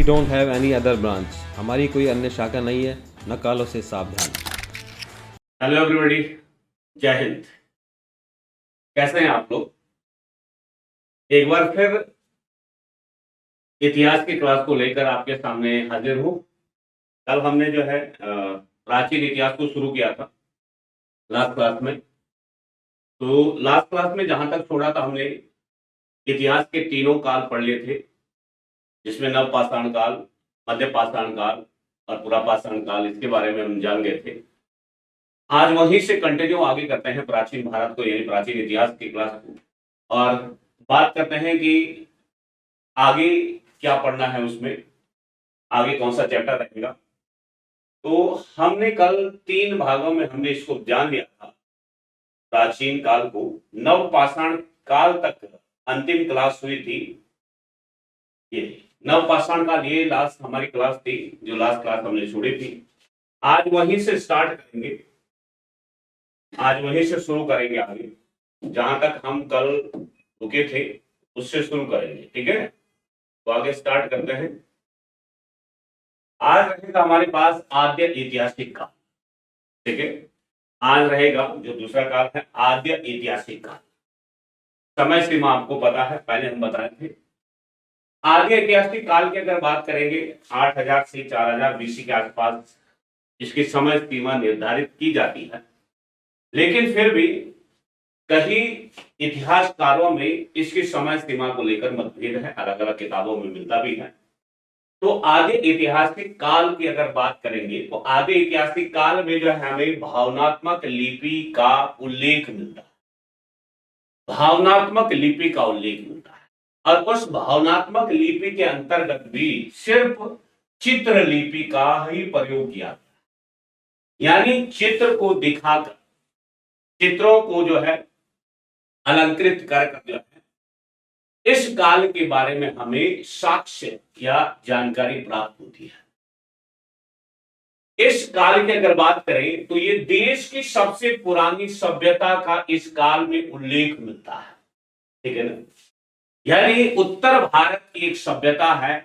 Don't have any other branch. हमारी कोई अन्य शाखा नहीं है, नकालों से सावधान। हेलो एवरीबॉडी, जय हिंद। कैसे हैं आप लोग? एक बार फिर इतिहास की क्लास को लेकर आपके सामने हाजिर हूँ। कल हमने जो है प्राचीन इतिहास को शुरू किया था लास्ट क्लास में। तो लास्ट क्लास में जहां तक छोड़ा था हमने इतिहास के तीनों काल पढ़ लिए थे, जिसमें नव पाषाण काल, मध्य पाषाण काल और पुरा पाषाण काल, इसके बारे में हम जान गए थे। आज वहीं से कंटिन्यू आगे करते हैं प्राचीन भारत को, यानी प्राचीन इतिहास की क्लास को, और बात करते हैं कि आगे क्या पढ़ना है, उसमें आगे कौन सा चैप्टर रहेगा। तो हमने कल 3 भागों में हमने इसको जान लिया था। प्राचीन काल को नव पाषाण काल तक अंतिम क्लास हुई थी। ये नव पाषाण काल, ये लास्ट हमारी क्लास थी, जो लास्ट क्लास हमने छोड़ी थी। आज वहीं से स्टार्ट करेंगे, आज वहीं से शुरू करेंगे। आगे जहां तक हम कल रुके थे उससे शुरू करेंगे, ठीक है? तो आगे स्टार्ट करते हैं। आज रहेगा हमारे पास आद्य ऐतिहासिक काल, ठीक है? आज रहेगा जो दूसरा काल है आद्य ऐतिहासिक काल। समय सीमा आपको पता है, पहले हम बताए थे। आद्य ऐतिहासिक काल की अगर बात करेंगे 8000 से 4000 बीसी के आसपास इसकी समय सीमा निर्धारित की जाती है, लेकिन फिर भी कई इतिहासकारों में इसकी समय सीमा को लेकर मतभेद है, अलग अलग किताबों में मिलता भी है। तो आदि ऐतिहासिक काल की अगर बात करेंगे तो आदि ऐतिहासिक काल में जो है हमें भावनात्मक लिपि का उल्लेख मिलता है, भावनात्मक लिपि का उल्लेख मिलता है। और उस भावनात्मक लिपि के अंतर्गत भी सिर्फ चित्र लिपि का ही प्रयोग किया गया, यानी चित्र को दिखाकर, चित्रों को जो है अलंकृत कर जो है इस काल के बारे में हमें साक्ष्य या जानकारी प्राप्त होती है। इस काल की अगर बात करें तो ये देश की सबसे पुरानी सभ्यता का इस काल में उल्लेख मिलता है, ठीक है ना? यानी उत्तर भारत की एक सभ्यता है,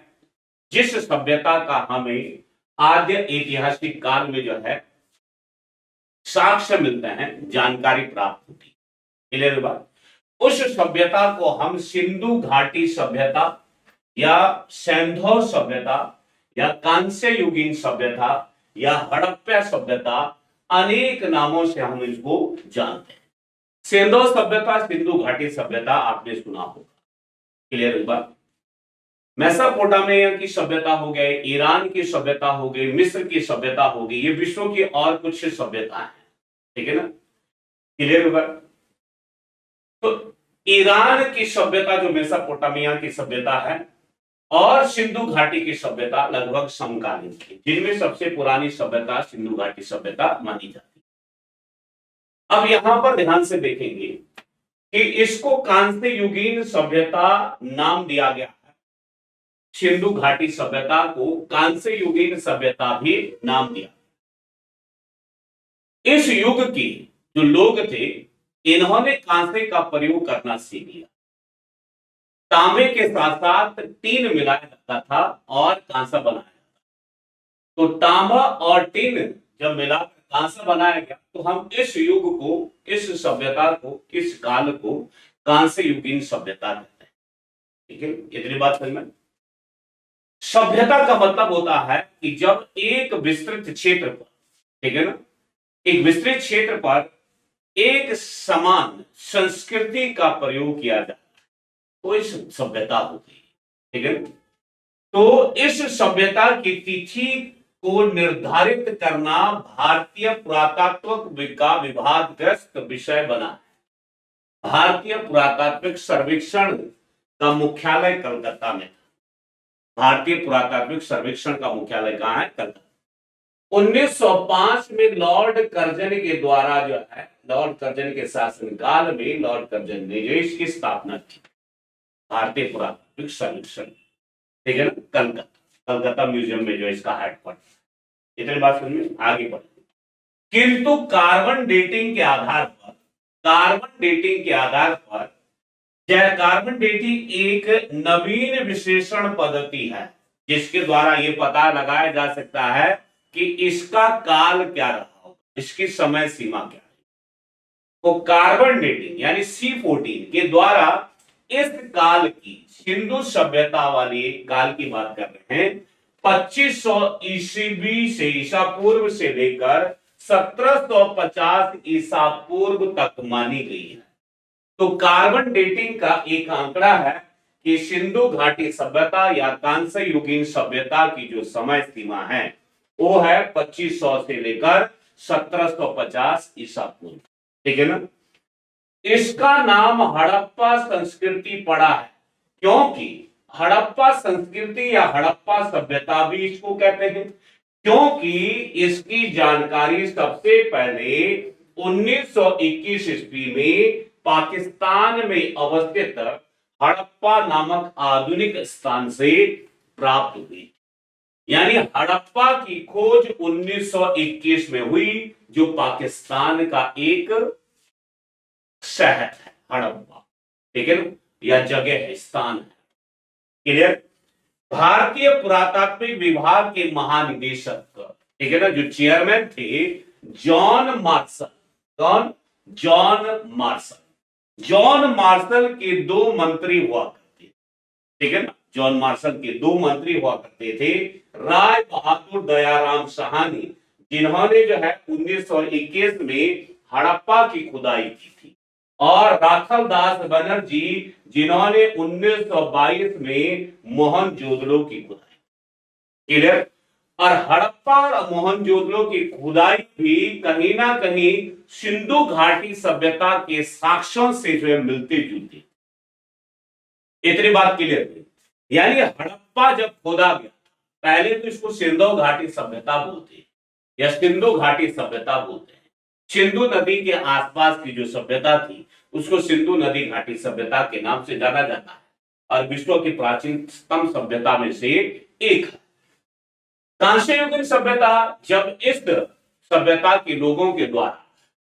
जिस सभ्यता का हमें आद्य ऐतिहासिक काल में जो है साक्ष्य मिलते हैं, जानकारी प्राप्त होती है। क्लियर बात? उस सभ्यता को हम सिंधु घाटी सभ्यता या सैंधव सभ्यता या कांस्य युगीन सभ्यता या हड़प्पा सभ्यता, अनेक नामों से हम इसको जानते हैं। सिंधु सभ्यता, सिंधु घाटी सभ्यता आपने सुना होगा। क्लियर बात? मेसोपोटामिया की सभ्यता हो गए, ईरान की सभ्यता हो गई, मिस्र की सभ्यता हो गई, ये विश्व की और कुछ सभ्यता है, ठीक है ना? क्लियर बात? तो ईरान की सभ्यता जो मेसोपोटामिया की सभ्यता है और सिंधु घाटी की सभ्यता लगभग समकालीन थी, जिनमें सबसे पुरानी सभ्यता सिंधु घाटी सभ्यता मानी जाती है। अब यहां पर ध्यान से देखेंगे कि इसको कांस्य युगीन सभ्यता नाम दिया गया है, सिंधु घाटी सभ्यता को कांस्य युगीन सभ्यता भी नाम दिया। इस युग के जो लोग थे, इन्होंने कांसे का प्रयोग करना सीख लिया। तांबे के साथ साथ टीन मिलाया जाता था और कांसा बनाया जाता। तो तांबा और टीन जब मिलाकर कांसा बनाया गया तो हम इस युग को, इस सभ्यता को, इस काल को कांस्य युगीन सभ्यता कहते हैं, ठीक है? इतनी बात समझ में? सभ्यता का मतलब होता है कि जब एक विस्तृत क्षेत्र पर, ठीक है ना, एक विस्तृत क्षेत्र पर एक समान संस्कृति का प्रयोग किया जाता है तो इस सभ्यता होती है, ठीक है? तो इस सभ्यता की तिथि को निर्धारित करना भारतीय पुरातात्विक का विवादग्रस्त विषय बना है। भारतीय पुरातात्विक सर्वेक्षण का मुख्यालय कलकत्ता में, भारतीय पुरातात्विक सर्वेक्षण का मुख्यालय कहां है? कलकत्ता। 1905 में लॉर्ड कर्जन के द्वारा जो है, लॉर्ड कर्जन के शासनकाल में लॉर्ड कर्जन ने जो इसकी स्थापना की, भारतीय पुरातात्विक सर्वेक्षण, ठीक है ना? कलकत्ता, कलकत्ता म्यूजियम में जो इसका हेडक्वार्टर। इतनी बात समझ में? आगे बढ़े। किंतु कार्बन डेटिंग के आधार पर, कार्बन डेटिंग के आधार पर, कार्बन डेटिंग एक नवीन विश्लेषण पद्धति है जिसके द्वारा ये पता लगाया जा सकता है कि इसका काल क्या रहा होगा, इसकी समय सीमा क्या है। तो कार्बन डेटिंग यानी C14 के द्वारा इस काल की, सिंधु सभ्यता वाली काल की बात कर रहे हैं, 2500 ईस्वी से ईसा पूर्व से लेकर 1750 ईसा पूर्व तक मानी गई है। तो कार्बन डेटिंग का एक आंकड़ा है कि सिंधु घाटी सभ्यता या कांस्य युगीन सभ्यता की जो समय सीमा है वो है 2500 से लेकर 1750 ईसा पूर्व। ठीक है ना। इसका नाम हड़प्पा संस्कृति पड़ा है क्योंकि हड़प्पा संस्कृति या हड़प्पा सभ्यता भी इसको कहते हैं, क्योंकि इसकी जानकारी सबसे पहले 1921 ईस्वी में पाकिस्तान में अवस्थित हड़प्पा नामक आधुनिक स्थान से प्राप्त हुई। यानी हड़प्पा की खोज 1921 में हुई, जो पाकिस्तान का एक शहर है हड़प्पा। ठीक है ना, यह जगह है, स्थान है। क्लियर। भारतीय पुरातात्विक विभाग के महानिदेशक, ठीक है ना, जो चेयरमैन थे, जॉन मार्शल। कौन? John Marshall. जॉन मार्शल के 2 मंत्री हुआ करते थे। ठीक है ना, जॉन मार्शल के 2 मंत्री हुआ करते थे, राय बहादुर दयाराम साहनी, जिन्होंने जो है 1921 में हड़प्पा की खुदाई की थी, और राखल दास बनर्जी, जिन्होंने 1922 में मोहनजोदड़ो की खुदाई। क्लियर। और हड़प्पा और मोहनजोदड़ो की खुदाई भी कहीं ना कहीं सिंधु घाटी सभ्यता के साक्ष्यों से जो है मिलते जुलते। इतनी बात क्लियर हुई। यानी हड़प्पा जब खोदा गया, पहले तो इसको सिंधु घाटी सभ्यता बोलते हैं या सिंधु घाटी सभ्यता बोलते हैं। सिंधु नदी के आसपास की जो सभ्यता थी उसको सिंधु नदी घाटी सभ्यता के नाम से जाना जाता है, और विश्व की प्राचीनतम सभ्यता में से एक है। कांस्य युगीन सभ्यता, जब इस सभ्यता के लोगों के द्वारा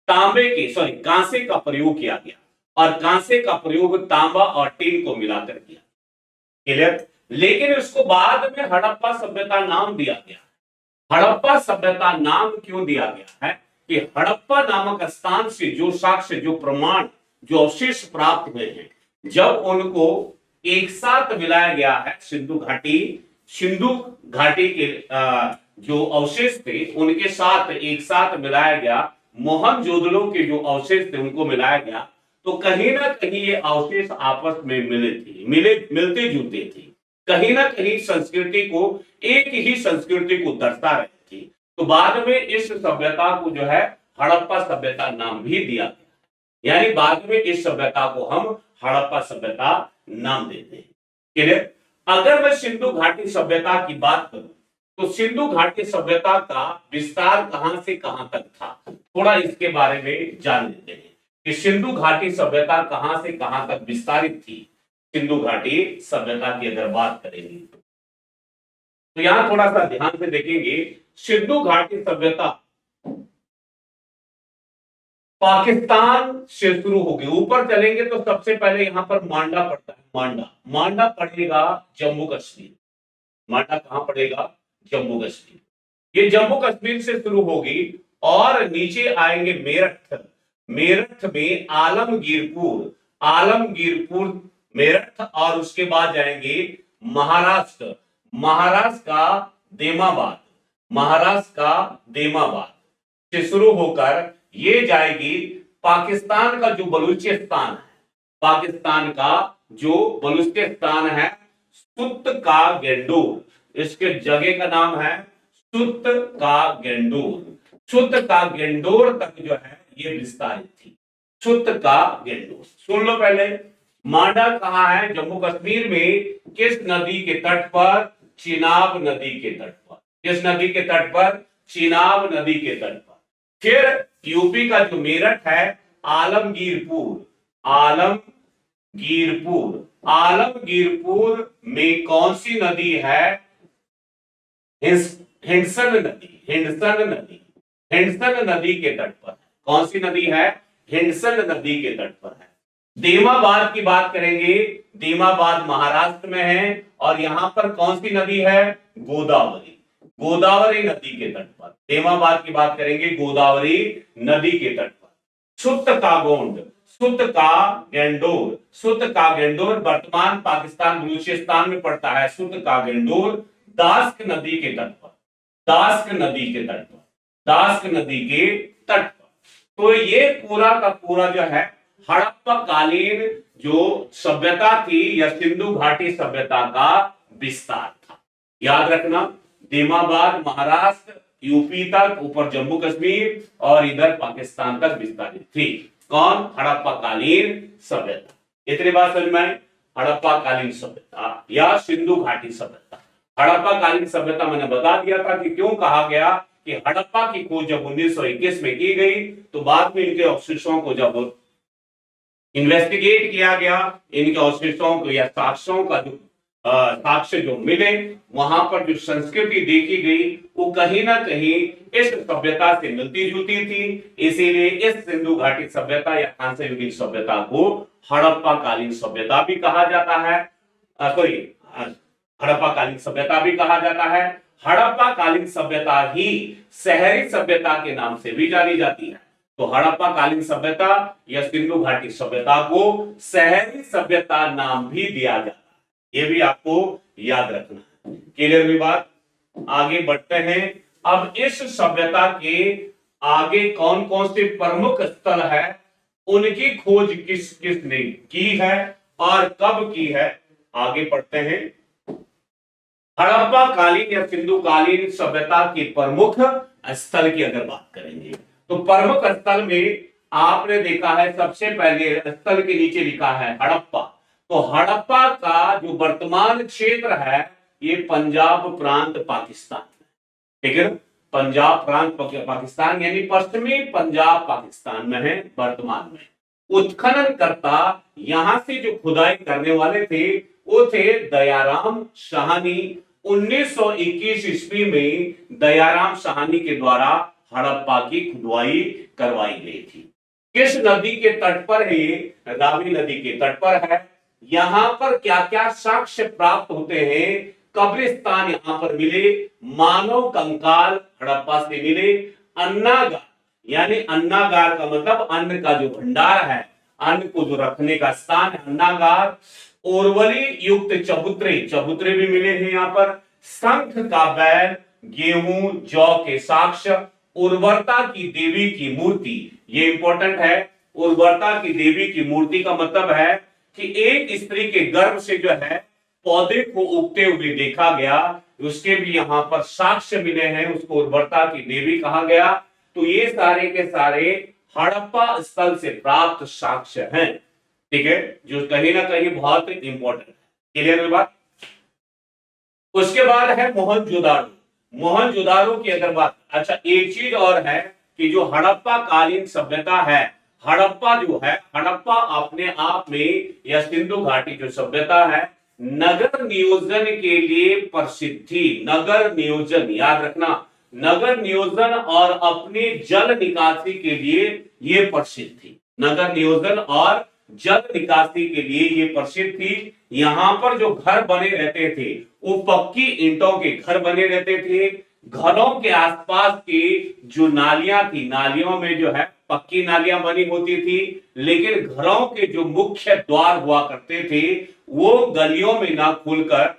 कांसे का प्रयोग किया गया, और कांसे का प्रयोग तांबा और टीन को मिलाकर किया। क्लियर। लेकिन इसको बाद में हड़प्पा सभ्यता नाम दिया गया। हड़प्पा सभ्यता नाम क्यों दिया गया है कि हड़प्पा नामक स्थान से जो साक्ष्य, जो प्रमाण, जो अवशेष प्राप्त हुए हैं, जब उनको एक साथ मिलाया गया है, सिंधु घाटी के जो अवशेष थे उनके साथ एक साथ मिलाया गया, मोहनजोदड़ो के जो अवशेष थे उनको मिलाया गया, तो कहीं ना कहीं ये अवशेष आपस में मिलते जुलते थे, कहीं ना कहीं संस्कृति को, एक ही संस्कृति को दर्शा रहे थे। तो बाद में इस सभ्यता को जो है हड़प्पा सभ्यता नाम भी दिया गया। यानी बाद में इस सभ्यता को हम हड़प्पा सभ्यता नाम देते हैं। क्लियर। अगर मैं सिंधु घाटी सभ्यता की बात करूं तो सिंधु घाटी सभ्यता का विस्तार कहां से कहां तक था, थोड़ा इसके बारे में जान लेते हैं कि सिंधु घाटी सभ्यता कहां से कहां तक विस्तारित थी। सिंधु घाटी सभ्यता की अगर बात करेंगे तो यहां थोड़ा सा ध्यान से देखेंगे। सिंधु घाटी सभ्यता पाकिस्तान से शुरू होगी। ऊपर चलेंगे तो सबसे पहले यहां पर मांडा पड़ता है। मांडा पड़ेगा जम्मू कश्मीर। मांडा कहां पड़ेगा? जम्मू कश्मीर। ये जम्मू कश्मीर से शुरू होगी और नीचे आएंगे मेरठ। मेरठ में आलमगीरपुर मेरठ, और उसके बाद जाएंगे महाराष्ट्र। महाराष्ट्र का देमाबाद से शुरू होकर ये जाएगी पाकिस्तान का जो बलूचिस्तान है, पाकिस्तान का जो बलूचिस्तान है, सुत का गेंडोर, इसके जगह का नाम है सुत का गेंडोर। सुत का गेंडोर तक जो है ये विस्तारित थी। सुत का गेंडोर सुन लो पहले। मांडा कहां है? जम्मू कश्मीर में। किस नदी के तट पर? चिनाब नदी के तट पर। किस नदी के तट पर? चिनाब नदी के तट पर। फिर यूपी का जो मेरठ है, आलमगीरपुर में कौन सी नदी है? हिंडसन नदी के तट पर। कौन सी नदी है? हिंडसन नदी के तट पर है। दीमाबाद की बात करेंगे, दीमाबाद महाराष्ट्र में है और यहां पर कौन सी नदी है? गोदावरी। गोदावरी नदी के तट पर दीमाबाद की बात करेंगे, गोदावरी नदी के तट पर। सुत कागोंड, सुत का गेंडोर, सुत का गेंडोर वर्तमान पाकिस्तान बलूचिस्तान में पड़ता है। सुत का गेंडोर दास्क नदी के तट पर, दास्क नदी के तट पर, दास्क नदी के तट पर। तो ये पूरा का पूरा जो है हड़प्पा कालीन जो सभ्यता थी या सिंधु घाटी सभ्यता का विस्तार था। याद रखना, दीमाबाद महाराष्ट्र, यूपी तक, ऊपर जम्मू कश्मीर और इधर पाकिस्तान तक विस्तारित थी। कौन? हड़प्पा कालीन सभ्यता। इतनी बात समझ में आई? हड़प्पा कालीन सभ्यता या सिंधु घाटी सभ्यता। हड़प्पा कालीन सभ्यता मैंने बता दिया था कि क्यों कहा गया कि हड़प्पा की खोज जब 1921 में की गई तो बाद में इनके अवशेषों को जब इन्वेस्टिगेट किया गया, इनके अवशेषों को या साक्ष्यों का जो साक्ष्य जो मिले, वहां पर जो संस्कृति देखी गई वो कहीं ना कहीं इस सभ्यता से मिलती जुलती थी। इसीलिए इस सिंधु घाटी सभ्यता या कांस्य युगीन सभ्यता को हड़प्पा कालीन सभ्यता भी कहा जाता है। हड़प्पा कालीन सभ्यता भी कहा जाता है। हड़प्पा कालीन सभ्यता ही शहरी सभ्यता के नाम से भी जानी जाती है। तो हड़प्पा कालीन सभ्यता या सिंधु घाटी सभ्यता को शहरी सभ्यता नाम भी दिया जाता है। ये भी आपको याद रखना है। क्लियर हुई बात? आगे बढ़ते हैं। अब इस सभ्यता के आगे कौन कौन से प्रमुख स्थल है, उनकी खोज किस किसने की है और कब की है, आगे पढ़ते हैं। हड़प्पा कालीन या सिंधु कालीन सभ्यता के प्रमुख स्थल की अगर बात करेंगे तो प्रमुख स्थल में आपने देखा है सबसे पहले स्थल के नीचे लिखा है हड़प्पा। तो हड़प्पा का जो वर्तमान क्षेत्र है ये पंजाब प्रांत पाकिस्तान, ठीक है? पंजाब प्रांत पाकिस्तान यानी पश्चिमी पंजाब पाकिस्तान में है वर्तमान में। उत्खनन करता यहां से जो खुदाई करने वाले थे वो थे दयाराम साहनी। 1921 ईस्वी में दयाराम साहनी के द्वारा हड़प्पा की खुदाई करवाई गई थी। किस नदी के तट पर है? ये रावी नदी के तट पर है। यहां पर क्या क्या साक्ष्य प्राप्त होते हैं? कब्रिस्तान यहां पर मिले, मानव कंकाल हड़प्पा से मिले, अन्नागार यानी अन्नागार का मतलब अन्न का जो भंडार है, अन्न को जो रखने का स्थान है, अन्नागार। ओरवली युक्त चबूतरे, चबूतरे भी मिले हैं यहाँ पर। शंख का बैल, गेहूं जौ के साक्ष्य, उर्वरता की देवी की मूर्ति, ये इंपॉर्टेंट है। उर्वरता की देवी की मूर्ति का मतलब है कि एक स्त्री के गर्भ से जो है पौधे को उगते हुए देखा गया, उसके भी यहाँ पर साक्ष्य मिले हैं, उसको उर्वरता की देवी कहा गया। तो ये सारे के सारे हड़प्पा स्थल से प्राप्त साक्ष्य हैं, ठीक है, जो कहीं ना कहीं बहुत इंपॉर्टेंट है। क्लियर हुई बात? उसके बाद है मोहनजोदाड़ो। मोहनजोदाड़ो की अगर बात, अच्छा एक चीज और है कि जो हड़प्पा कालीन सभ्यता है, हड़प्पा जो है, हड़प्पा अपने आप में या सिंधु घाटी जो सभ्यता है नगर नियोजन के लिए प्रसिद्ध थी। नगर नियोजन याद रखना, नगर नियोजन और अपने जल निकासी के लिए ये प्रसिद्ध थी। नगर नियोजन और जल निकासी के लिए ये प्रसिद्ध थी। यहाँ पर जो घर बने रहते थे वो पक्की ईंटों के घर बने रहते थे। घरों के आसपास की जो नालियां थी, नालियों में जो है पक्की नालियां बनी होती थी, लेकिन घरों के जो मुख्य द्वार हुआ करते थे वो गलियों में ना खोलकर,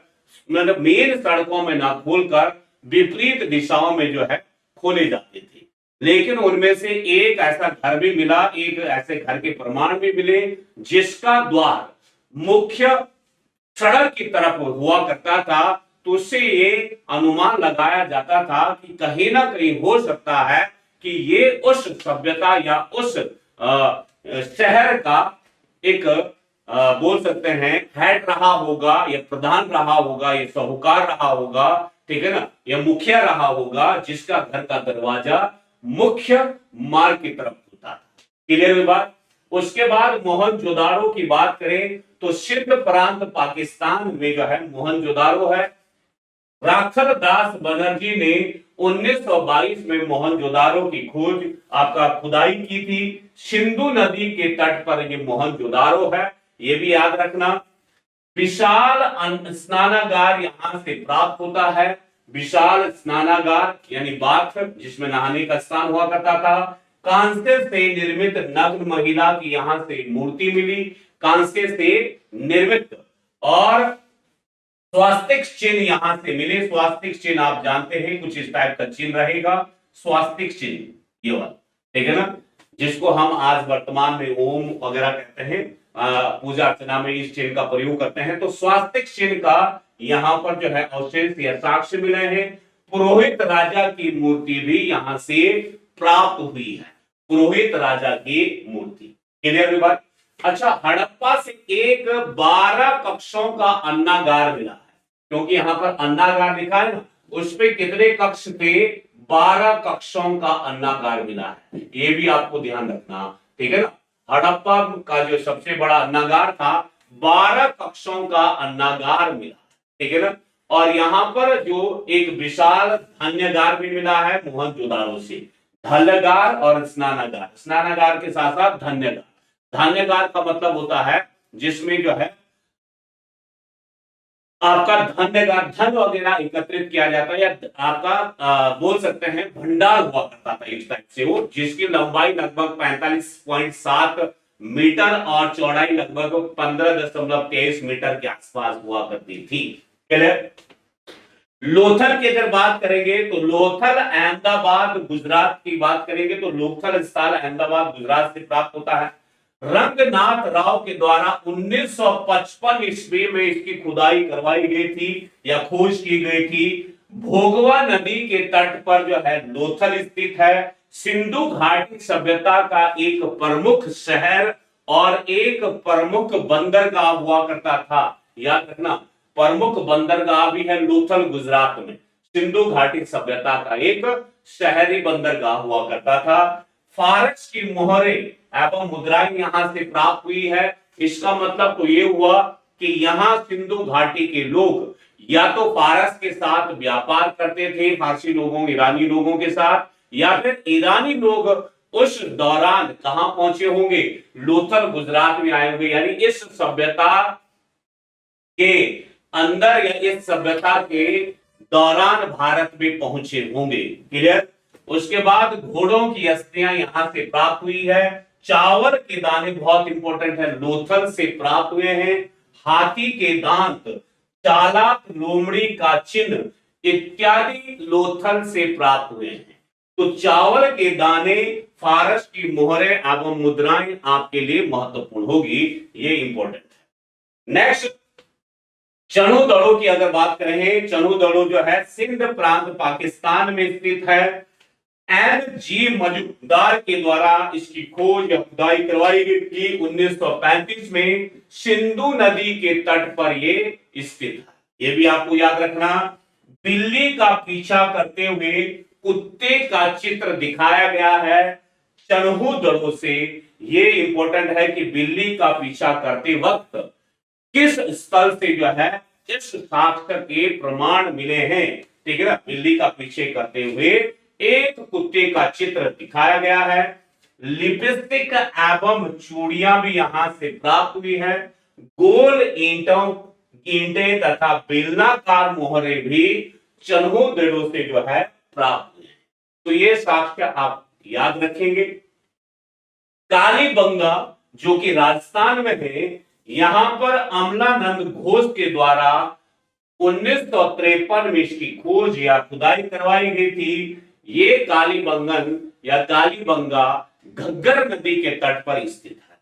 मतलब मेन सड़कों में ना खोलकर विपरीत दिशाओं में जो है खोले जाते थे। लेकिन उनमें से एक ऐसा घर भी मिला, एक ऐसे घर के प्रमाण भी मिले जिसका द्वार मुख्य सड़क की तरफ हुआ करता था। तो उससे ये अनुमान लगाया जाता था कि कहीं ना कहीं हो सकता है कि ये उस सभ्यता या उस शहर का एक बोल सकते हैं हेड रहा होगा, या प्रधान रहा होगा, या साहूकार रहा होगा, ठीक है ना, या मुखिया रहा होगा, जिसका घर का दरवाजा मुख्य मार्ग की तरफ होता था। क्लियर हुई बात? उसके बाद मोहनजोदाड़ो की बात करें तो सिंध प्रांत पाकिस्तान में जो है मोहनजोदाड़ो है। राखल दास बनर्जी ने 1922 में मोहनजोदारो की खोज आपका खुदाई की थी। सिंधु नदी के तट पर ये मोहनजोदारो है, ये भी याद रखना। विशाल स्नानागार यहां से प्राप्त होता है। विशाल स्नानागार यानी बाथ, जिसमें नहाने का स्थान हुआ करता था। कांस्य से निर्मित नग्न महिला की यहां से मूर्ति मिली, कांस्य से निर्मित। और स्वास्तिक चिन्ह यहां से मिले। स्वास्तिक चिन्ह आप जानते हैं, कुछ इस टाइप का चिन्ह रहेगा, स्वास्तिक चिन्ह ये वाला, ठीक है ना, जिसको हम आज वर्तमान में ओम वगैरह कहते हैं, पूजा अर्चना में इस चिन्ह का प्रयोग करते हैं। तो स्वास्तिक चिन्ह का यहाँ पर जो है अवशेष या साक्ष्य मिले हैं। पुरोहित राजा की मूर्ति भी यहां से प्राप्त हुई है, पुरोहित राजा की मूर्ति। क्लियर हुई बात? अच्छा, हड़प्पा से एक 12 कक्षों का अन्नागार मिला है, क्योंकि यहां पर अन्नागार लिखा है ना, उस पे कितने कक्ष थे? 12 कक्षों का अन्नागार मिला है, ये भी आपको ध्यान रखना, ठीक है ना। हड़प्पा का जो सबसे बड़ा अन्नागार था, 12 कक्षों का अन्नागार मिला, ठीक है ना। और यहां पर जो एक विशाल धान्यगार भी मिला है मोहनजोदारो से, धलगार और स्नानागार, स्नानागार के साथ साथ धान्यगार। धान्यगार का मतलब होता है जिसमें जो है आपका धान्यगार, धन वगैरह एकत्रित किया जाता है, या आपका बोल सकते हैं भंडार हुआ करता था इस टाइप से वो, जिसकी लंबाई लगभग 45.7 मीटर और चौड़ाई लगभग 15.23 मीटर के आसपास हुआ करती थी। क्लियर? लोथल की अगर बात करेंगे तो लोथल अहमदाबाद गुजरात की बात करेंगे तो लोथल स्थल अहमदाबाद गुजरात से प्राप्त होता है। रंगनाथ राव के द्वारा 1955 ईस्वी में इसकी खुदाई करवाई गई थी या खोज की गई थी। भोगवा नदी के तट पर जो है लोथल स्थित है। सिंधु घाटी सभ्यता का एक प्रमुख शहर और एक प्रमुख बंदरगाह हुआ करता था, याद रखना, प्रमुख बंदरगाह भी है लोथल गुजरात में। सिंधु घाटी सभ्यता का एक शहरी बंदरगाह हुआ करता था। फारस की मोहरें एवं मुद्राएं यहां से प्राप्त हुई है। इसका मतलब तो ये हुआ कि यहां सिंधु घाटी के लोग या तो फारस के साथ व्यापार करते थे, फारसी लोगों, ईरानी लोगों के साथ, या फिर ईरानी लोग उस दौरान कहां पहुंचे होंगे? लोथल गुजरात में आए होंगे, यानी इस सभ्यता के अंदर या इस सभ्यता के दौरान भारत में पहुंचे होंगे। क्लियर? उसके बाद घोड़ों की अस्थियां यहां से प्राप्त हुई है। चावल के दाने बहुत इंपॉर्टेंट है, लोथल से प्राप्त हुए हैं। हाथी के दांत, चालाक लोमड़ी का चिन्ह इत्यादि लोथल से प्राप्त हुए हैं। तो चावल के दाने, फारस की मोहरें एवं मुद्राएं आपके लिए महत्वपूर्ण होगी, ये इंपॉर्टेंट है। नेक्स्ट, चनुदड़ो की अगर बात करें, चनुदड़ो जो है सिंध प्रांत पाकिस्तान में स्थित है। एन.जी. मजूमदार के द्वारा इसकी खोज या खुदाई करवाई गई थी 1935 में। सिंधु नदी के तट पर ये स्थित है, ये भी आपको याद रखना। बिल्ली का पीछा करते हुए कुत्ते का चित्र दिखाया गया है चन्हुदड़ो से। ये इंपॉर्टेंट है कि बिल्ली का पीछा करते वक्त किस स्थल से जो है इस साक्ष्य के प्रमाण मिले हैं, ठीक है ना। बिल्ली का पीछे करते हुए एक कुत्ते का चित्र दिखाया गया है। लिपस्टिक एवं चूड़ियां भी यहां से प्राप्त हुई है। गोल ईंटें तथा बेलनाकार मोहरे भी चन्हुदड़ो से जो है प्राप्त हुए। तो ये साक्ष्य आप याद रखेंगे। कालीबंगा जो कि राजस्थान में है, यहां पर अमलानंद घोष के द्वारा 1953 में इसकी खोज या खुदाई करवाई गई थी। ये कालीबंगन या कालीबंगा घग्गर नदी के तट पर स्थित है।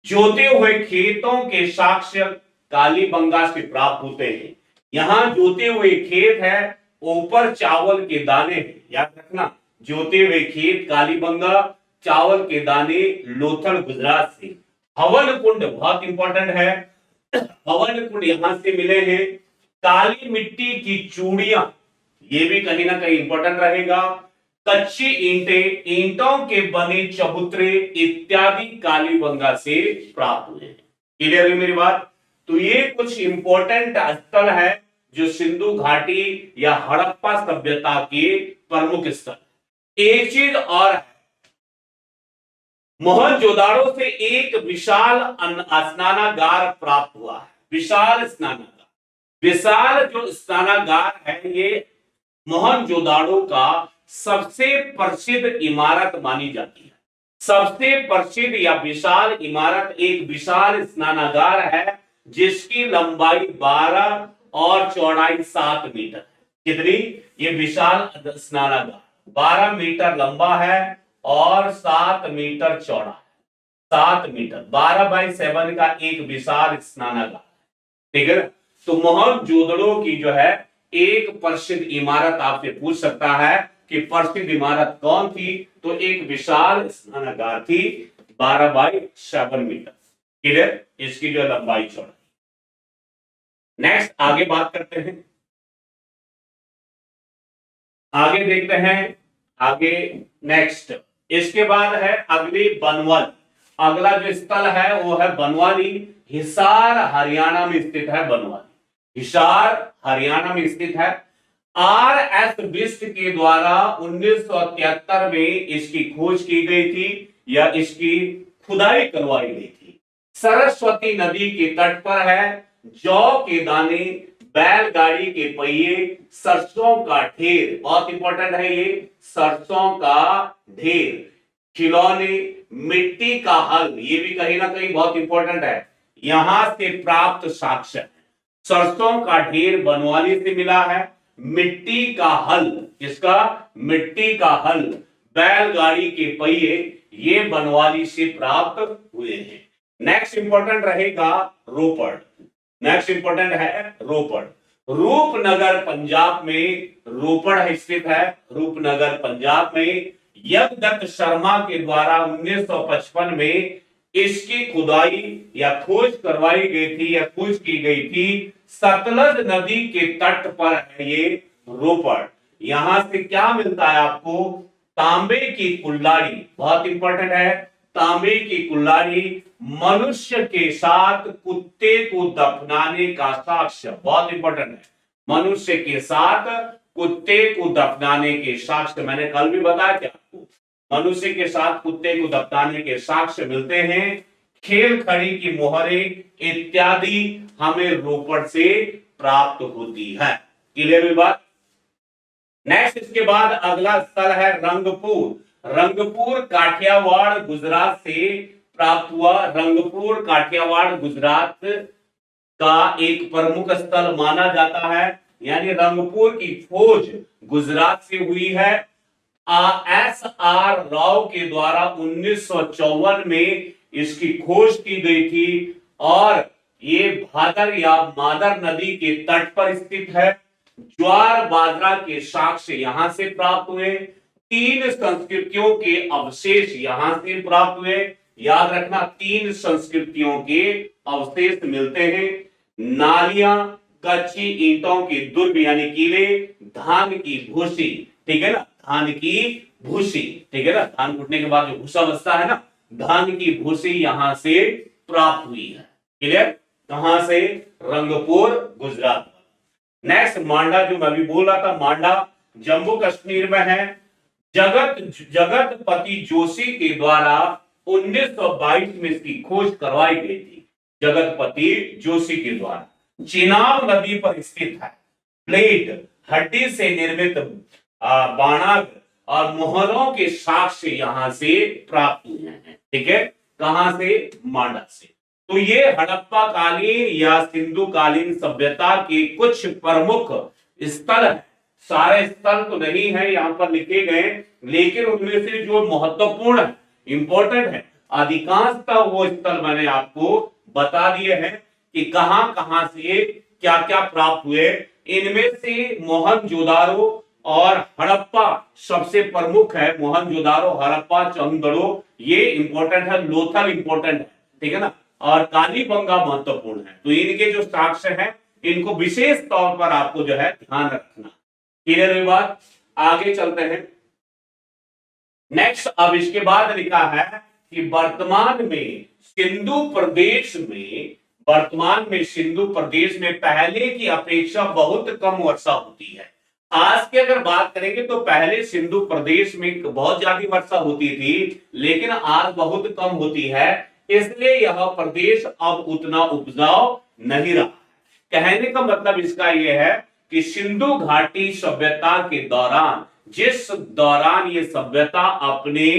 जोते हुए खेतों के साक्ष्य कालीबंगा से प्राप्त होते हैं। यहां जोते हुए खेत है, ऊपर चावल के दाने हैं, याद रखना। जोते हुए खेत कालीबंगा, चावल के दाने लोथल गुजरात से। हवन कुंड बहुत इंपॉर्टेंट है, हवन कुंड यहां से मिले हैं। काली मिट्टी की चूड़ियां, ये भी कहीं ना कहीं इंपॉर्टेंट रहेगा। कच्ची ईंटें, ईंटों के बने चबूतरे इत्यादि कालीबंगा से प्राप्त हुए। क्लियर हुई मेरी बात? तो ये कुछ इंपॉर्टेंट स्थल है जो सिंधु घाटी या हड़प्पा सभ्यता के प्रमुख स्थल। एक चीज और है, मोहनजोदाड़ो से एक विशाल स्नानागार प्राप्त हुआ है। विशाल स्नानागार, विशाल जो स्नानागार है ये मोहनजोदाड़ो का सबसे प्रसिद्ध इमारत मानी जाती है। सबसे प्रसिद्ध या विशाल इमारत एक विशाल स्नानागार है जिसकी लंबाई 12 और चौड़ाई 7 मीटर है। कितनी? ये विशाल स्नानागार 12 मीटर लंबा है और 7 मीटर चौड़ा है। 7 मीटर 12/7 का एक विशाल स्नानागार, ठीक है। तो मोहनजोदड़ो की जो है एक प्रसिद्ध इमारत आपसे पूछ सकता है कि प्रसिद्ध इमारत कौन थी, तो एक विशाल स्नानागार थी 12/7 मीटर। क्लियर? इसकी जो लंबाई चौड़ाई। नेक्स्ट आगे बात करते हैं, आगे देखते हैं आगे। नेक्स्ट इसके बाद है अगली बनवाली। अगला जो स्थल है वो है बनवाली। हिसार हरियाणा में स्थित है बनवाली। हिसार हरियाणा में स्थित है। R.S. बिष्ट के द्वारा 1973 में इसकी खोज की गई थी या इसकी खुदाई करवाई गई थी। सरस्वती नदी के तट पर है। जौ के दाने, बैलगाड़ी के पहिए, सरसों का ढेर, बहुत इंपॉर्टेंट है ये, सरसों का ढेर, खिलौने, मिट्टी का हल, ये भी कहीं ना कहीं बहुत इंपॉर्टेंट है, यहां से प्राप्त साक्ष्य। सरसों का ढेर बनवाली से मिला है। मिट्टी का हल, इसका मिट्टी का हल, बैलगाड़ी के पहिए, ये बनवाली से प्राप्त हुए हैं। नेक्स्ट इंपॉर्टेंट रहेगा रोपड़। नेक्स्ट इंपॉर्टेंट है रोपड़। रूपनगर पंजाब में रोपड़ स्थित है। रूपनगर पंजाब में यज्ञदत्त शर्मा के द्वारा 1955 में इसकी खुदाई या खोज करवाई गई थी या खोज की गई थी। सतलज नदी के तट पर है ये रोपड़। यहां से क्या मिलता है आपको? तांबे की कुल्हाड़ी, बहुत इंपॉर्टेंट है, तांबे की कुल्हाड़ी, मनुष्य के साथ कुत्ते को दफनाने का साक्ष्य, बहुत इंपॉर्टेंट है, मनुष्य के साथ कुत्ते को दफनाने के साक्ष्य। मैंने कल भी बताया क्या आपको, मनुष्य के साथ कुत्ते को दफनाने के साक्ष्य मिलते हैं। खेल खड़ी की मोहरें इत्यादि हमें रोपड़ से प्राप्त होती है। क्लियर हुई बात? नेक्स्ट इसके बाद अगला स्थल है रंगपुर। रंगपुर काठियावाड़ गुजरात से प्राप्त हुआ। रंगपुर काठियावाड़ गुजरात का एक प्रमुख स्थल माना जाता है, यानी रंगपुर की खोज गुजरात से हुई है। S.R. राव के द्वारा 1954 में इसकी खोज की गई थी और ये भादर या मादर नदी के तट पर स्थित है। ज्वार बाजरा के साक्ष्य यहां से प्राप्त हुए। 3 संस्कृतियों के अवशेष यहां से प्राप्त हुए। याद रखना, 3 संस्कृतियों के अवशेष मिलते हैं। नालियां, कच्ची ईंटों के दुर्ग यानी किले, धान की भूसी, ठीक है ना, धान की भूसी, ठीक है ना, धान कुटने के बाद जो भूसा बचता है ना, धान की भूसी यहां से प्राप्त हुई है। क्लियर? कहां से? रंगपुर गुजरात। नेक्स्ट मांडा, जो मैं अभी बोल रहा था, मांडा जम्मू कश्मीर में है। जगतपति जोशी के द्वारा 1922 में इसकी खोज करवाई गई थी। जगतपति जोशी के द्वारा चिनाब नदी पर स्थित है। प्लेट, हड्डी से निर्मित बाणाग और मोहरों के साक्ष्य यहां से प्राप्त हुए हैं। ठीक है, कहां से? मांडा से। तो ये हड़प्पा कालीन या सिंधु कालीन सभ्यता के कुछ प्रमुख स्थल हैं। सारे स्थल तो नहीं है यहां पर लिखे गए, लेकिन उनमें से जो महत्वपूर्ण है, इंपॉर्टेंट है, अधिकांशतः वो स्थल मैंने आपको बता दिए हैं कि कहां कहां से क्या क्या प्राप्त हुए। इनमें से मोहनजोदारो और हड़प्पा सबसे प्रमुख है। मोहनजोदारो, हड़प्पा, चंदगढ़ो ये इंपॉर्टेंट है। लोथल इंपॉर्टेंट है, ठीक है ना, और कालीबंगा महत्वपूर्ण है। तो इनके जो साक्ष्य हैं इनको विशेष तौर पर आपको जो है ध्यान रखना। क्लियर हुई बात? आगे चलते हैं। नेक्स्ट, अब इसके बाद लिखा है कि वर्तमान में सिंधु प्रदेश में वर्तमान में सिंधु प्रदेश में पहले की अपेक्षा बहुत कम वर्षा होती है। आज की अगर बात करेंगे तो पहले सिंधु प्रदेश में बहुत ज्यादा वर्षा होती थी, लेकिन आज बहुत कम होती है, इसलिए यह प्रदेश अब उतना उपजाऊ नहीं रहा। कहने का मतलब इसका यह है कि सिंधु घाटी सभ्यता के दौरान, जिस दौरान ये सभ्यता अपने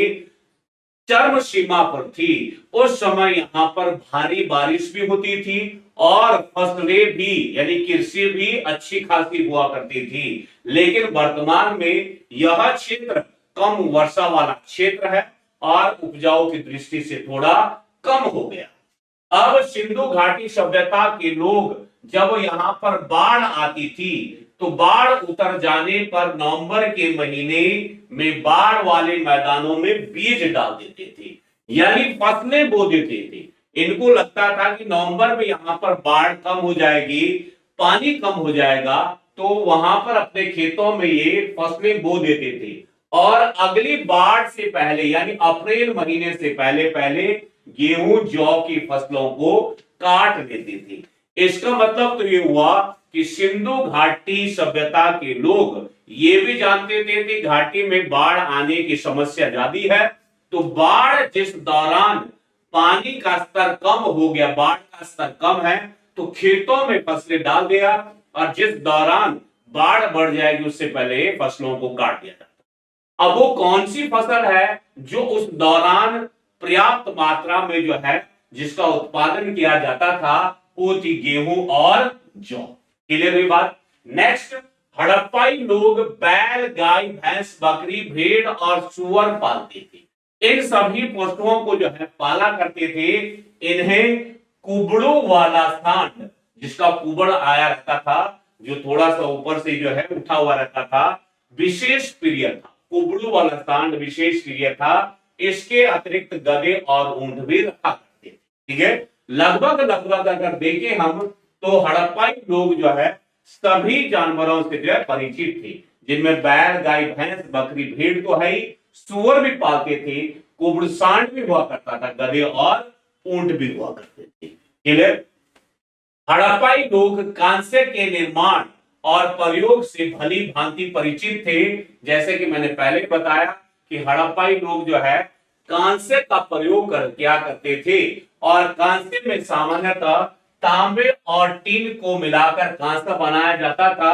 चरम सीमा पर थी, उस समय यहाँ पर भारी बारिश भी होती थी और फसलें भी यानी कृषि भी अच्छी खासी हुआ करती थी। लेकिन वर्तमान में यह क्षेत्र कम वर्षा वाला क्षेत्र है और उपजाऊ की दृष्टि से थोड़ा कम हो गया। अब सिंधु घाटी सभ्यता के लोग जब यहाँ पर बाढ़ आती थी तो बाढ़ उतर जाने पर नवंबर के महीने में बाढ़ वाले मैदानों में बीज डाल देते थे, यानी फसलें बो देते थे। इनको लगता था कि नवंबर में यहाँ पर बाढ़ कम हो जाएगी, पानी कम हो जाएगा, तो वहां पर अपने खेतों में ये फसलें बो देते थे और अगली बाढ़ से पहले यानी अप्रैल महीने से पहले पहले गेहूं जौ की फसलों को काट लेते थे। इसका मतलब तो ये हुआ कि सिंधु घाटी सभ्यता के लोग ये भी जानते थे कि घाटी में बाढ़ आने की समस्या ज्यादा है, तो बाढ़ जिस दौरान पानी का स्तर कम हो गया, बाढ़ का स्तर कम है, तो खेतों में फसलें डाल दिया और जिस दौरान बाढ़ बढ़ जाएगी उससे पहले फसलों को काट दिया जाता। अब वो कौन सी फसल है जो उस दौरान पर्याप्त मात्रा में जो है जिसका उत्पादन किया जाता था, वो थी गेहूं और जौ। क्लियर हुई बात। नेक्स्ट, हड़प्पाई लोग बैल, गाय, भैंस, बकरी, भेड़ और सुअर पालते थे। इन सभी पशुओं को जो है पाला करते थे। इन्हें कुबड़ों वाला सांड, जिसका कुबड़ आया रहता था, जो थोड़ा सा ऊपर से जो है उठा हुआ रहता था, विशेष प्रिय था। कुबड़ों वाला सांड विशेष प्रिय था। इसके अतिरिक्त गधे और ऊंट भी रखा करते थे। ठीक है, लगभग लगभग अगर देखें हम तो हड़प्पाई लोग जो है सभी जानवरों से जो है परिचित थे, जिनमें बैल, गाय, भैंस, बकरी, भेड़ तो है ही, सुअर भी पालते थे, कुबड़ सांड भी हुआ करता था, गधे और ऊंट भी हुआ करते थे। क्लियर। हड़प्पाई लोग कांसे के निर्माण और प्रयोग से भली भांति परिचित थे। जैसे कि मैंने पहले बताया कि हड़प्पाई लोग जो है कांसे का प्रयोग किया करते थे और कांसे में सामान्यतः तांबे और टीन को मिलाकर कांसा बनाया जाता था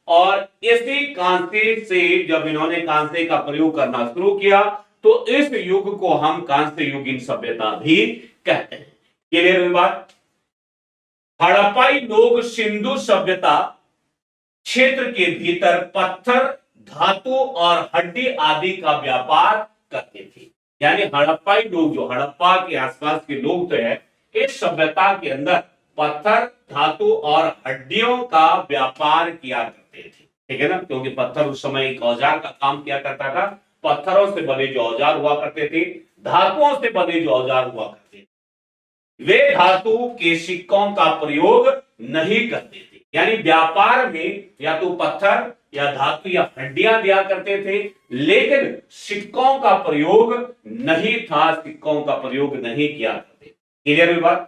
और इसी कांसे से जब इन्होंने कांसे का प्रयोग करना शुरू किया तो इस युग को हम कांस्य युगीन सभ्यता भी कहते हैं। क्लियर हुई बात। हड़प्पाई लोग सिंधु सभ्यता क्षेत्र के भीतर पत्थर, धातु और हड्डी आदि का व्यापार करते थे। यानी हड़प्पाई लोग जो हड़प्पा के आसपास के लोग तो है, इस सभ्यता के अंदर पत्थर, धातु और हड्डियों का व्यापार किया करते थे। ठीक है ना, क्योंकि पत्थर उस समय एक औजार का काम किया करता था। पत्थरों से बने जो औजार हुआ करते थे, धातुओं से बने जो औजार हुआ करते थे, वे धातु के सिक्कों का प्रयोग नहीं करते थे। यानी व्यापार में या तो पत्थर या धातु या हड्डियां दिया करते थे, लेकिन सिक्कों का प्रयोग नहीं था, सिक्कों का प्रयोग नहीं किया करते। क्लियर हुई बात।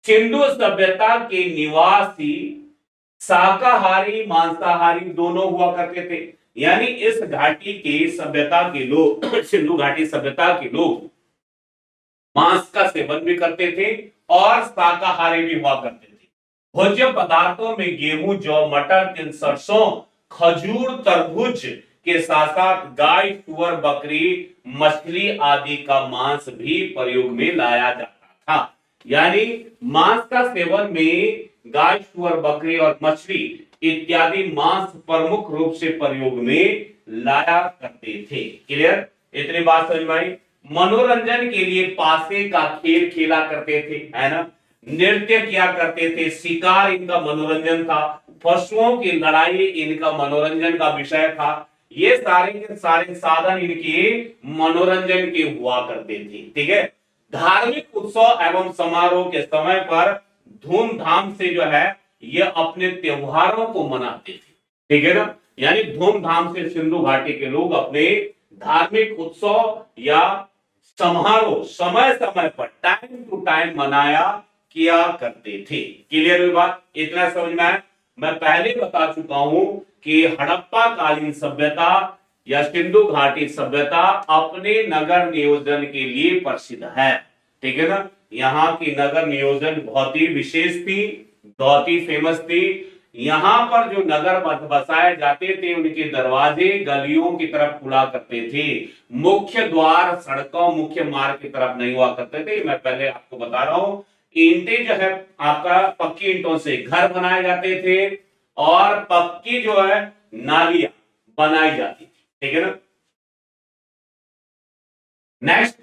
सिंधु सभ्यता के निवासी शाकाहारी मांसाहारी दोनों हुआ करते थे। यानी इस घाटी के सभ्यता के लोग सिंधु घाटी सभ्यता के लोग मांस का सेवन भी करते थे और शाकाहारी भी हुआ करते थे। भोज्य पदार्थों में गेहूं, जौ, मटर, तिल, सरसों, खजूर, तरबूज के साथ साथ गाय, सुअर, बकरी, मछली आदि का मांस भी प्रयोग में लाया जाता था। यानी मांस का सेवन में गाय, सुअर, बकरी और मछली इत्यादि मांस प्रमुख रूप से प्रयोग में लाया करते थे। क्लियर, इतनी बात समझ में आई। मनोरंजन के लिए पासे का खेल खेला करते थे, है ना, नृत्य किया करते थे, शिकार इनका मनोरंजन था, पशुओं की लड़ाई इनका मनोरंजन का विषय था। ये सारे के सारे साधन इनके मनोरंजन के हुआ करते थे। ठीक है, धार्मिक उत्सव एवं समारोह के समय पर धूमधाम से जो है ये अपने त्योहारों को मनाते थे। ठीक है ना, यानी धूमधाम से सिंधु घाटी के लोग अपने धार्मिक उत्सव या समारोह समय समय पर टाइम टू टाइम मनाया किया करते थे। क्लियर हुई बात? इतना समझ में आया? मैं पहले बता चुका हूं कि हड़प्पा कालीन सभ्यता या सिंधु घाटी सभ्यता अपने नगर नियोजन के लिए प्रसिद्ध है। ठीक है ना? यहाँ की नगर नियोजन बहुत ही विशेष थी, बहुत ही फेमस थी। यहाँ पर जो नगर बसाए जाते थे उनके दरवाजे गलियों की तरफ खुला करते थे, मुख्य द्वार सड़कों मुख्य मार्ग की तरफ नहीं हुआ करते थे। मैं पहले आपको बता रहा हूं, ईंटें जो है आपका पक्की ईंटों से घर बनाए जाते थे और पक्की जो है नालियां बनाई जाती थी। ठीक है ना? नेक्स्ट,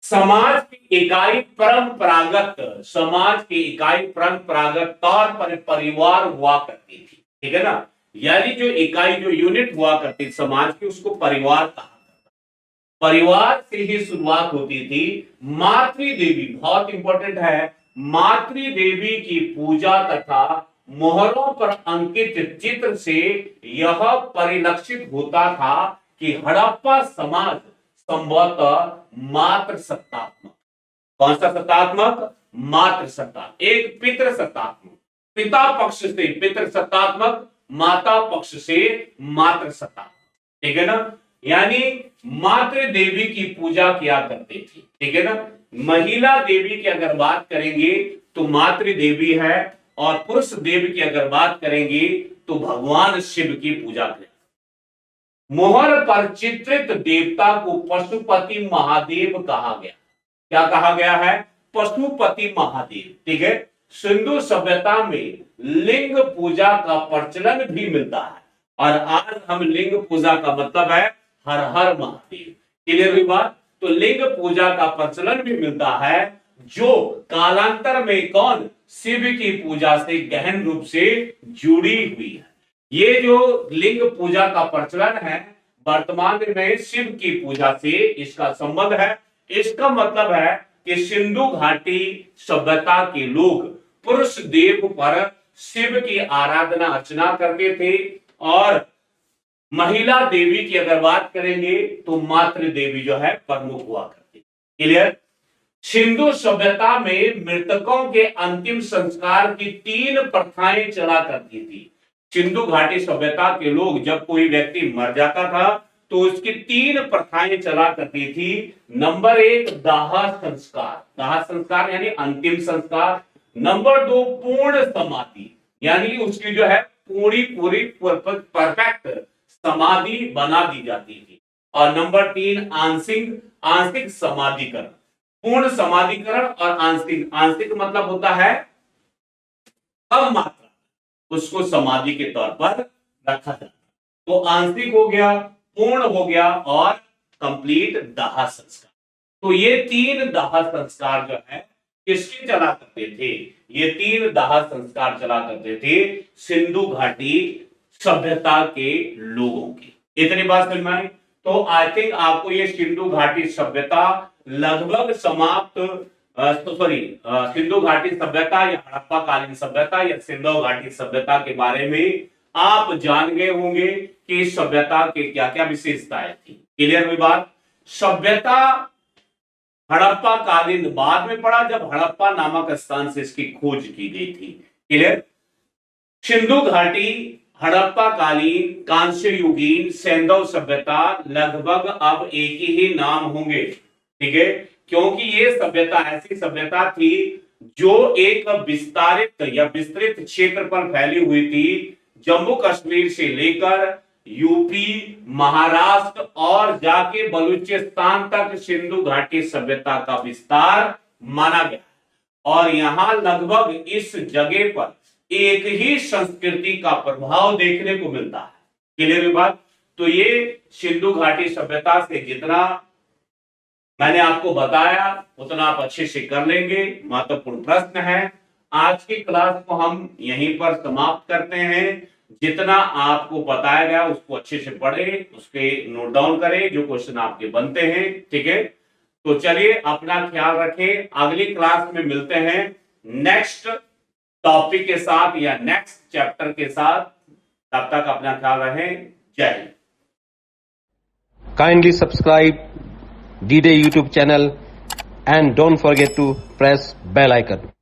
समाज की इकाई परंपरागत तौर पर परिवार हुआ करती थी। ठीक है ना? यानी जो इकाई जो यूनिट हुआ करती समाज की उसको परिवार कहा। परिवार से ही शुरुआत होती थी। मातृदेवी बहुत इंपॉर्टेंट है, मातृदेवी की पूजा तथा मोहरों पर अंकित चित्र से यह परिलक्षित होता था कि हड़प्पा समाज संभवतः मातृ सत्तात्मक। कौन सा सत्तात्मक? मातृ सत्ता। एक पितृ सत्तात्मक, पिता पक्ष से पितृ सत्तात्मक, माता पक्ष से मातृ सत्तात्मक। ठीक है ना? यानी मातृ देवी की पूजा किया करते थे। ठीक है ना? महिला देवी की अगर बात करेंगे तो मातृ देवी है, और पुरुष देवी की अगर बात करेंगे तो भगवान शिव की पूजा करें। मोहर पर चित्रित देवता को पशुपति महादेव कहा गया। क्या कहा गया है? पशुपति महादेव। ठीक है? सिंधु सभ्यता में लिंग पूजा का प्रचलन भी मिलता है, और आज हम लिंग पूजा का मतलब है हर हर महादेव। क्लियर हुई बात? तो लिंग पूजा का प्रचलन भी मिलता है, जो कालांतर में कौन? शिव की पूजा से गहन रूप से जुड़ी हुई है। ये जो लिंग पूजा का प्रचलन है वर्तमान में शिव की पूजा से इसका संबंध है। इसका मतलब है कि सिंधु घाटी सभ्यता के लोग पुरुष देव पर शिव की आराधना अर्चना करते थे, और महिला देवी की अगर बात करेंगे तो मातृ देवी जो है प्रमुख हुआ करती। क्लियर? सिंधु सभ्यता में मृतकों के अंतिम संस्कार की 3 प्रथाएं चला करती थी। सिंधु घाटी सभ्यता के लोग जब कोई व्यक्ति मर जाता था तो उसकी 3 प्रथाएं चला करती थी। नंबर 1 दाह संस्कार, दाह संस्कार यानी अंतिम संस्कार। नंबर 2 पूर्ण समाधि, यानी उसकी जो है पूरी परफेक्ट समाधि बना दी जाती थी। और नंबर 3 आंशिक समाधिकरण। पूर्ण समाधिकरण और आंशिक मतलब होता है कम मात्रा, उसको समाधि के तौर पर रखा जाता। तो आंशिक हो गया, पूर्ण हो गया और कंप्लीट दाह संस्कार। तो ये 3 दाह संस्कार जो है किसके चला करते थे? ये 3 दाह संस्कार चला करते थे सिंधु घाटी सभ्यता के लोगों की। इतनी बात समझ में आई? तो आई थिंक आपको ये सिंधु घाटी सभ्यता लगभग समाप्त सिंधु घाटी सभ्यता या हड़प्पा कालीन सभ्यता या सिंधु घाटी सभ्यता के बारे में आप जान गए होंगे कि इस सभ्यता के क्या क्या विशेषताएं थी। क्लियर हुई बात? सभ्यता हड़प्पा कालीन बाद में पड़ा, जब हड़प्पा नामक स्थान से इसकी खोज की गई थी। क्लियर? सिंधु घाटी, हड़प्पा कालीन, कांस्य युगीन, सैंधव सभ्यता लगभग अब एक ही नाम होंगे। ठीक है? क्योंकि ये सभ्यता ऐसी सभ्यता थी जो एक विस्तारित या विस्तृत क्षेत्र पर फैली हुई थी। जम्मू कश्मीर से लेकर यूपी, महाराष्ट्र और जाके बलूचिस्तान तक सिंधु घाटी सभ्यता का विस्तार माना गया, और यहां लगभग इस जगह पर एक ही संस्कृति का प्रभाव देखने को मिलता है। क्लियर बात? तो ये सिंधु घाटी सभ्यता से जितना मैंने आपको बताया उतना आप अच्छे से कर लेंगे। महत्वपूर्ण प्रश्न है। आज की क्लास को हम यहीं पर समाप्त करते हैं। जितना आपको बताया गया उसको अच्छे से पढ़े, उसके नोट डाउन करें जो क्वेश्चन आपके बनते हैं। ठीक है? तो चलिए अपना ख्याल रखें। अगली क्लास में मिलते हैं नेक्स्ट टॉपिक के साथ या नेक्स्ट चैप्टर के साथ। तब तक अपना ख्याल रखें। जय Hind. Kindly subscribe D-Day YouTube channel and don't forget to press bell icon.